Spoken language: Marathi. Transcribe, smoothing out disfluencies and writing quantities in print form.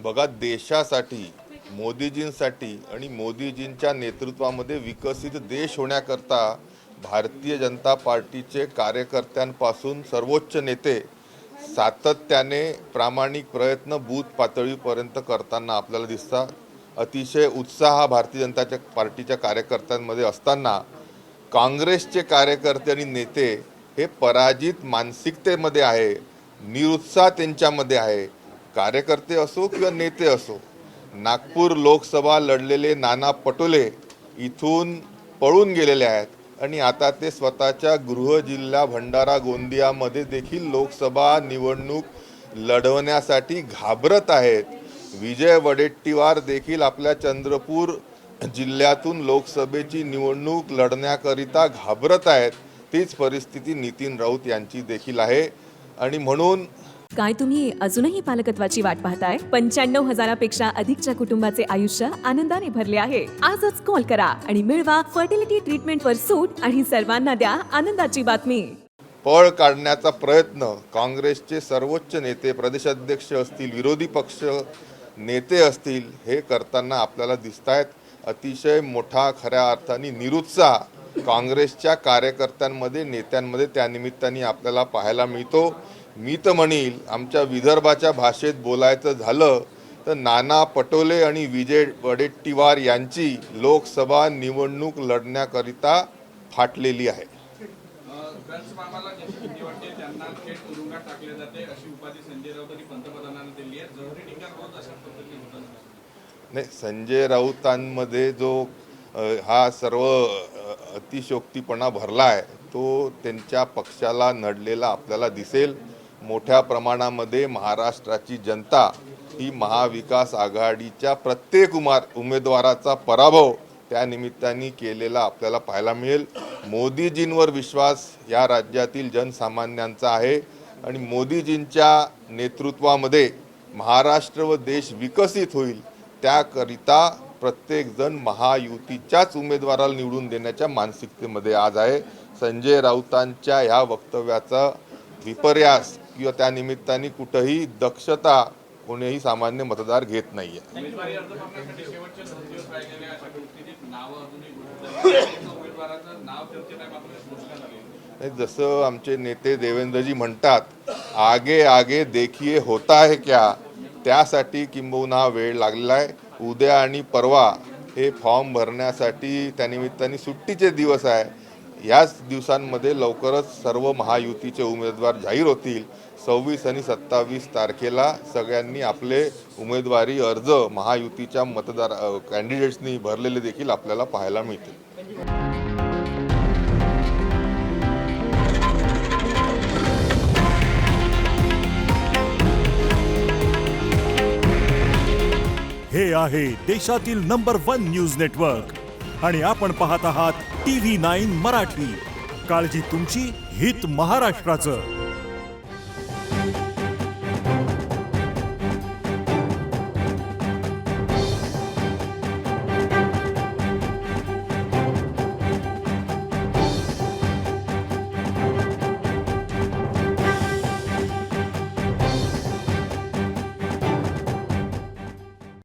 बघा, देशासाठी, मोदीजींसाठी आणि मोदीजींच्या नेतृत्वामध्ये विकसित देश होण्याकरता भारतीय जनता पार्टीचे कार्यकर्त्यांपासून सर्वोच्च नेते सातत्याने प्रामाणिक प्रयत्न बूथ पातळीपर्यंत करताना आपल्याला दिसतात. अतिशय उत्साह भारतीय जनता पार्टीच्या कार्यकर्त्यांमध्ये असताना काँग्रेसचे कार्यकर्ते आणि नेते हे पराजित मानसिकतेमध्ये आहे, निरुत्साह त्यांच्यामध्ये आहे. कार्यकर्ते असो किंवा नेते असो, नागपूर लोकसभा लढलेले नाना पटोले इथून पळून गेलेले आहेत आणि आता ते स्वतःच्या गृह जिल्हा भंडारा गोंदियामध्ये देखील लोकसभा निवडणूक लढवण्यासाठी घाबरत आहेत. विजय वडेट्टीवार देखील आपल्या चंद्रपूर जिल्ह्यातून लोकसभेची निवडणूक लढण्याकरिता घाबरत आहेत. तीच परिस्थिती नितीन राऊत यांची देखील आहे. आणि म्हणून काय तुम्ही अजूनही पालकत्वाची वाट पाहताय? 95,000पेक्षा अधिकच्या कुटुंबाचे आयुष्य आनंदाने भरले आहे. आजच कॉल करा आणि मिळवा फर्टिलिटी ट्रीटमेंटवर सूट आणि सर्वांना द्या आनंदाची बातमी. पळ काढण्याचा प्रयत्न काँग्रेसचे सर्वोच्च नेते, प्रदेशाध्यक्ष असतील, विरोधी पक्ष नेते असतील, हे करताना आपल्याला दिसत आहेत. अतिशय मोठा खऱ्या अर्थाने निरुत्साह काँग्रेसच्या कार्यकर्त्यांमध्ये, नेत्यांमध्ये त्यानिमित्ताने आपल्याला पाहायला मिळतो. मी तर म्हणेल, आमच्या विदर्भाच्या भाषेत बोलायचं झालं तर नाना पटोले आणि विजय वडेट्टीवार यांची लोकसभा निवडणूक लढण्याकरिता फाटलेली आहे. नाही, संजय राऊतांमध्ये जो हा सर्व अतिशयोक्तीपणा भरला आहे तो त्यांच्या पक्षाला नडलेला आपल्याला दिसेल. मोठ्या प्रमाणामध्ये महाराष्ट्राची जनता ही महाविकास आघाडीच्या प्रत्येक उमेदवाराचा पराभव त्या निमित्ताने केलेला आपल्याला पाहायला मिळेल. मोदीजींवर विश्वास या राज्यातील जनसामान्यांचा आहे आणि मोदीजींच्या नेतृत्वामध्ये महाराष्ट्र व देश विकसित होईल त्याकरिता प्रत्येकजण महायुतीच्याच उमेदवाराला निवडून देण्याच्या मानसिकतेमध्ये आज आहे. संजय राऊतांच्या ह्या वक्तव्याचा विपर्यास किंवा त्या निमित्ताने कुठेही दक्षता कोणीही सामान्य मतदार घेत नाहीये. जसं आमचे नेते देवेंद्रजी म्हणतात, आगे आगे देखिए होता है क्या, त्यासाठी किंबहुना वेळ लागलेला आहे. उद्या आणि परवा हे फॉर्म भरण्यासाठी त्यानिमित्ताने सुट्टीचे दिवस आहे. याच दिवसांमध्ये लवकरच सर्व महायुतीचे उमेदवार जाहीर होतील. 26 आणि 27 तारखेला सगळ्यांनी आपले उमेदवारी अर्ज महायुतीच्या कॅन्डिडेट्सनी भरलेले देखील आपल्याला पाहायला मिळतील. हे आहे देशातील नंबर 1 न्यूज नेटवर्क आणि आपण पाहत आहात TV9 मराठी. काळजी तुमची, हित महाराष्ट्राचं.